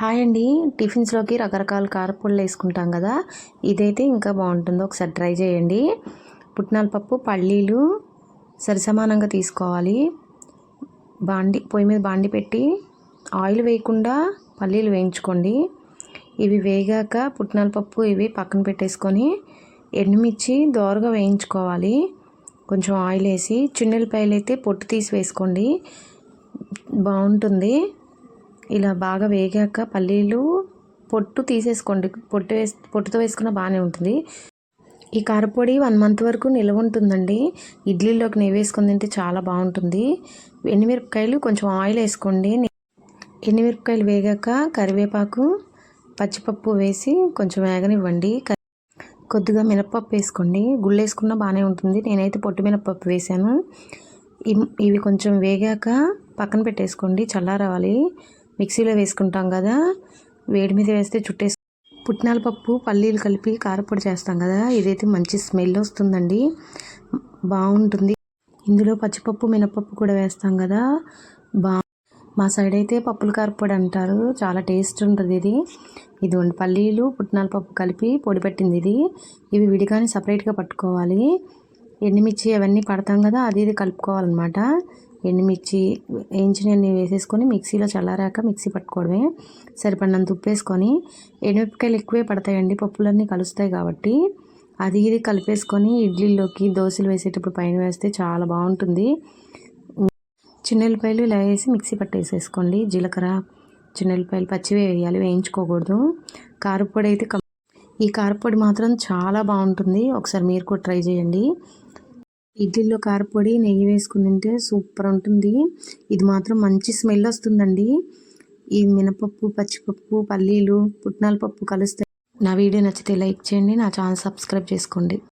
Hi అండి. టిఫిన్స్‌లోకి రకరకాల కారపొడులు వేసుకుంటాం కదా! ఇదైతే ఇంకా బాగుంటుంది. ఒకసారి ట్రై చేయండి. పుట్నాల పప్పు, పల్లీలు సరిసమానంగా తీసుకోవాలి. పొయ్యి మీద బాండి పెట్టి ఆయిల్ వేయకుండా పల్లీలు వేయించుకోండి. ఇవి వేగాక పుట్నాల పప్పు ఇవి పక్కన పెట్టేసుకొని ఎండుమిర్చి దోరగా వేయించుకోవాలి. కొంచెం ఆయిల్ వేసి చిన్నులపాయలు అయితే పొట్టు తీసి వేసుకోండి, బాగుంటుంది. ఇలా బాగా వేగాక పల్లీలు పొట్టు తీసేసుకోండి. పొట్టుతో వేసుకున్న బాగానే ఉంటుంది. ఈ కారపొడి 1 మంత్ వరకు నిల్వ ఉంటుందండి. ఇడ్లీలోకి నెయ్యి వేసుకొని తింటే చాలా బాగుంటుంది. ఎండుమిరపకాయలు కొంచెం ఆయిల్ వేసుకోండి. ఎండుమిరపకాయలు వేగాక కరివేపాకు, పచ్చిపప్పు వేసి కొంచెం వేగనివ్వండి. కొద్దిగా మినపప్పు వేసుకోండి. గుళ్ళు వేసుకున్నా బాగానే ఉంటుంది. నేనైతే పొట్టు మినపప్పు వేసాను. ఇవి కొంచెం వేగాక పక్కన పెట్టేసుకోండి, చల్లారవాలి. మిక్సీలో వేసుకుంటాం కదా, వేడి మీద వేస్తే పుట్నాల పప్పు పల్లీలు కలిపి కారపొడి చేస్తాం కదా, ఇదైతే మంచి స్మెల్ వస్తుందండి, బాగుంటుంది. ఇందులో పచ్చిపప్పు మినపప్పు కూడా వేస్తాం కదా, మా సైడ్ అయితే పప్పుల కారపొడి అంటారు. చాలా టేస్ట్ ఉంటుంది ఇది. ఇదిగోండి పల్లీలు పుట్నాల పప్పు కలిపి పొడి పెట్టింది ఇది. ఇవి విడిగానే సపరేట్గా పట్టుకోవాలి. ఎండుమిర్చి అవన్నీ పడతాం కదా, ఇది కలుపుకోవాలన్నమాట. ఎండుమిర్చి వేయించినవన్నీ వేసేసుకొని మిక్సీలో చల్లారాక మిక్సీ పట్టుకోవడమే. సరిపడినంత ఉప్పు వేసుకొని, ఎండుమిరపకాయలు ఎక్కువే పడతాయండి, పప్పులన్నీ కలుస్తాయి కాబట్టి. ఇది కలిపేసుకొని ఇడ్లీలోకి దోశలు వేసేటప్పుడు పైన వేస్తే చాలా బాగుంటుంది. చిన్నెల్లిపాయలు ఇలా వేసి మిక్సీ పట్టేసేసుకోండి. జీలకర్ర, చిన్నెల్లిపాయలు పచ్చివే వేయాలి, వేయించుకోకూడదు. కారపొడి అయితే ఈ కారపొడి మాత్రం చాలా బాగుంటుంది. ఒకసారి మీరు కూడా ట్రై చేయండి. ఇడ్లీలో కారపొడి నెయ్యి వేసుకుని తింటే సూపర్ ఉంటుంది. ఇది మాత్రం మంచి స్మెల్ వస్తుందండి. ఈ మినపప్పు, పచ్చిపప్పు, పల్లీలు, పుట్నాల పప్పు కలుస్తాయి. నా వీడియో నచ్చితే లైక్ చేయండి. నా ఛానల్ సబ్స్క్రైబ్ చేసుకోండి.